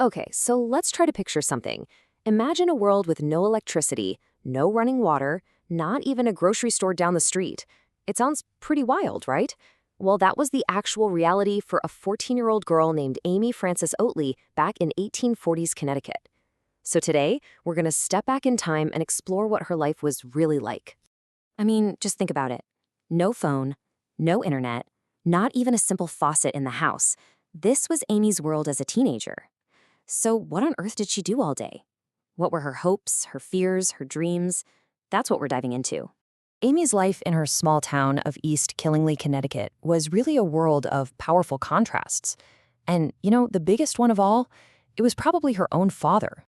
Okay, so let's try to picture something. Imagine a world with no electricity, no running water, not even a grocery store down the street. It sounds pretty wild, right? Well, that was the actual reality for a 14-year-old girl named Amy Frances Oatley back in 1840s Connecticut. So today, we're going to step back in time and explore what her life was really like. I mean, just think about it. No phone, no internet, not even a simple faucet in the house. This was Amy's world as a teenager. So what on earth did she do all day? What were her hopes, her fears, her dreams? That's what we're diving into. Amy's life in her small town of East Killingly, Connecticut, was really a world of powerful contrasts. And, the biggest one of all, it was probably her own father.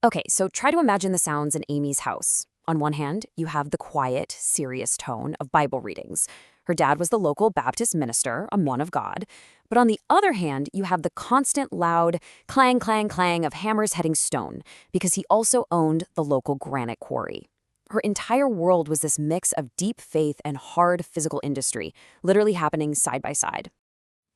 Okay, so try to imagine the sounds in Amy's house. On one hand, you have the quiet, serious tone of Bible readings. Her dad was the local Baptist minister, a man of God. But on the other hand, you have the constant loud clang, clang, clang of hammers hitting stone, because he also owned the local granite quarry. Her entire world was this mix of deep faith and hard physical industry, literally happening side by side.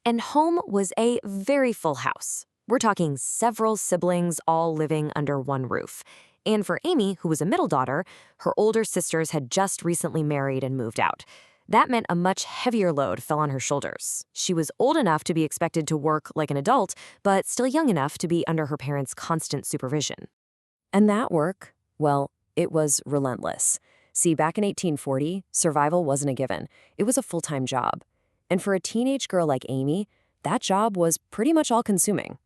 And home was a very full house. We're talking several siblings all living under one roof. And for Amy, who was a middle daughter, her older sisters had just recently married and moved out. That meant a much heavier load fell on her shoulders. She was old enough to be expected to work like an adult, but still young enough to be under her parents' constant supervision. And that work, well, it was relentless. See, back in 1840, survival wasn't a given. It was a full-time job. And for a teenage girl like Amy, that job was pretty much all-consuming.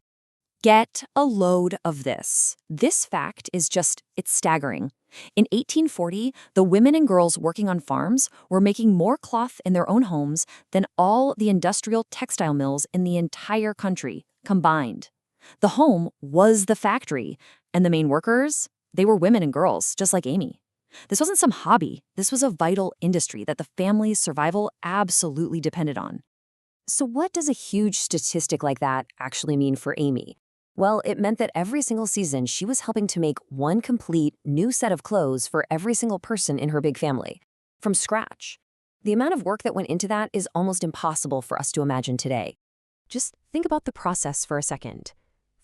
Get a load of this. This fact is it's staggering. In 1840, the women and girls working on farms were making more cloth in their own homes than all the industrial textile mills in the entire country combined. The home was the factory, and the main workers, they were women and girls, just like Amy. This wasn't some hobby. This was a vital industry that the family's survival absolutely depended on. So what does a huge statistic like that actually mean for Amy? Well, it meant that every single season she was helping to make one complete new set of clothes for every single person in her big family, from scratch. The amount of work that went into that is almost impossible for us to imagine today. Just think about the process for a second.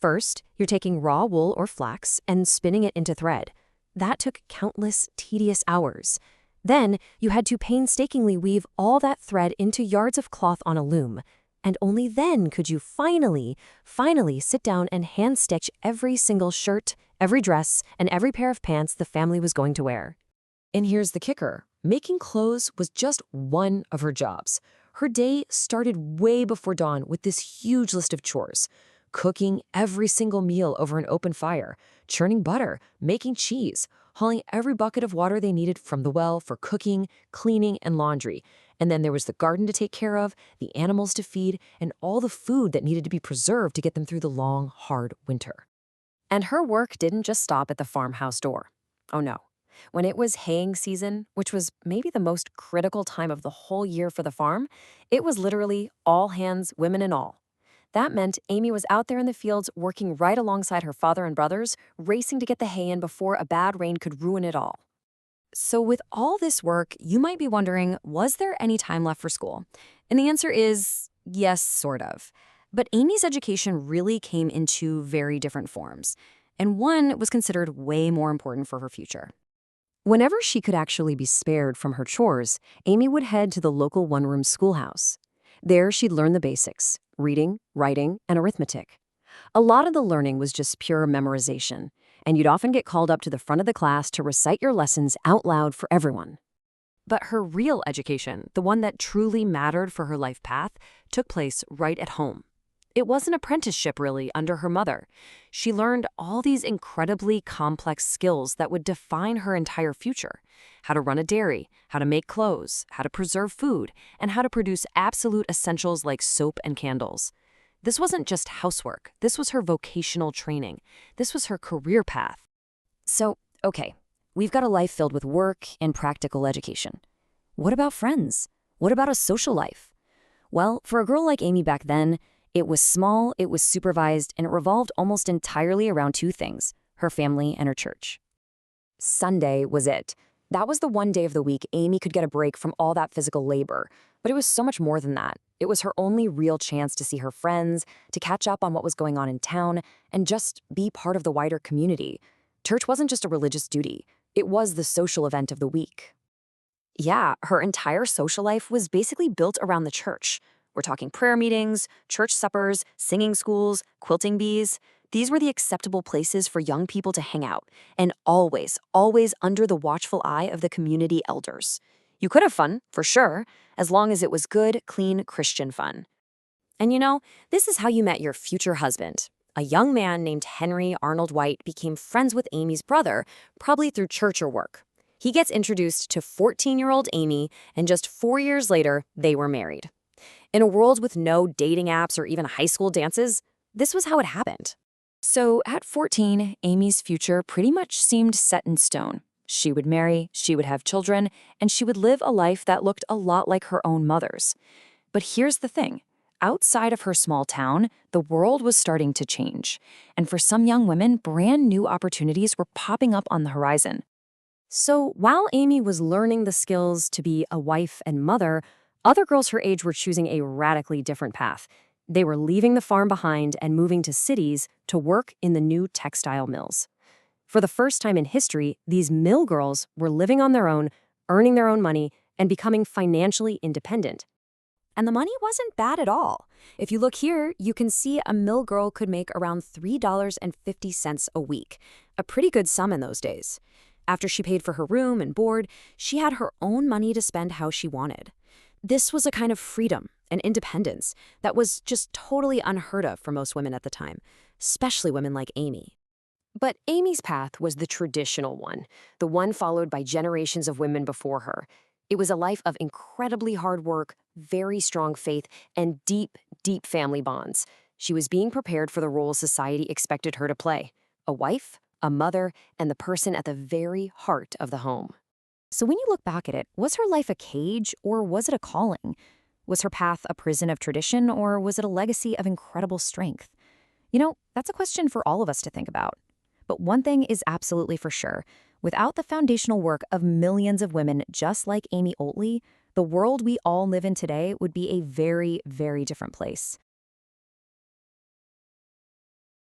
First, you're taking raw wool or flax and spinning it into thread. That took countless, tedious hours. Then, you had to painstakingly weave all that thread into yards of cloth on a loom. And only then could you finally sit down and hand-stitch every single shirt, every dress, and every pair of pants the family was going to wear. And here's the kicker. Making clothes was just one of her jobs. Her day started way before dawn with this huge list of chores. Cooking every single meal over an open fire, churning butter, making cheese, hauling every bucket of water they needed from the well for cooking, cleaning, and laundry. And then there was the garden to take care of, the animals to feed, and all the food that needed to be preserved to get them through the long, hard winter. And her work didn't just stop at the farmhouse door. Oh no. When it was haying season, which was maybe the most critical time of the whole year for the farm, it was literally all hands, women and all. That meant Amy was out there in the fields working right alongside her father and brothers, racing to get the hay in before a bad rain could ruin it all. So with all this work, you might be wondering, was there any time left for school? And the answer is yes, sort of. But Amy's education really came in two very different forms, and one was considered way more important for her future. Whenever she could actually be spared from her chores, Amy would head to the local one-room schoolhouse. There, she'd learn the basics: reading, writing, and arithmetic. A lot of the learning was just pure memorization, and you'd often get called up to the front of the class to recite your lessons out loud for everyone. But her real education, the one that truly mattered for her life path, took place right at home. It was an apprenticeship, really, under her mother. She learned all these incredibly complex skills that would define her entire future: how to run a dairy, how to make clothes, how to preserve food, and how to produce absolute essentials like soap and candles. This wasn't just housework. This was her vocational training. This was her career path. So, okay, we've got a life filled with work and practical education. What about friends? What about a social life? Well, for a girl like Amy back then, it was small, it was supervised, and it revolved almost entirely around two things: her family and her church. Sunday was it. That was the one day of the week Amy could get a break from all that physical labor. But it was so much more than that. It was her only real chance to see her friends, to catch up on what was going on in town, and just be part of the wider community. Church wasn't just a religious duty. It was the social event of the week. Yeah, her entire social life was basically built around the church. We're talking prayer meetings, church suppers, singing schools, quilting bees. These were the acceptable places for young people to hang out, and always, always under the watchful eye of the community elders. You could have fun, for sure, as long as it was good, clean Christian fun. And this is how you met your future husband. A young man named Henry Arnold White became friends with Amy's brother, probably through church or work. He gets introduced to 14-year-old Amy, and just 4 years later, they were married. In a world with no dating apps or even high school dances, this was how it happened. So at 14, Amy's future pretty much seemed set in stone. She would marry, she would have children, and she would live a life that looked a lot like her own mother's. But here's the thing. Outside of her small town, the world was starting to change. And for some young women, brand new opportunities were popping up on the horizon. So while Amy was learning the skills to be a wife and mother, other girls her age were choosing a radically different path. They were leaving the farm behind and moving to cities to work in the new textile mills. For the first time in history, these mill girls were living on their own, earning their own money, and becoming financially independent. And the money wasn't bad at all. If you look here, you can see a mill girl could make around $3.50 a week, a pretty good sum in those days. After she paid for her room and board, she had her own money to spend how she wanted. This was a kind of freedom and independence that was just totally unheard of for most women at the time, especially women like Amy. But Amy's path was the traditional one, the one followed by generations of women before her. It was a life of incredibly hard work, very strong faith, and deep, deep family bonds. She was being prepared for the role society expected her to play: a wife, a mother, and the person at the very heart of the home. So when you look back at it, was her life a cage or was it a calling? Was her path a prison of tradition or was it a legacy of incredible strength? That's a question for all of us to think about. But one thing is absolutely for sure. Without the foundational work of millions of women just like Amy Oatley, the world we all live in today would be a very, very different place.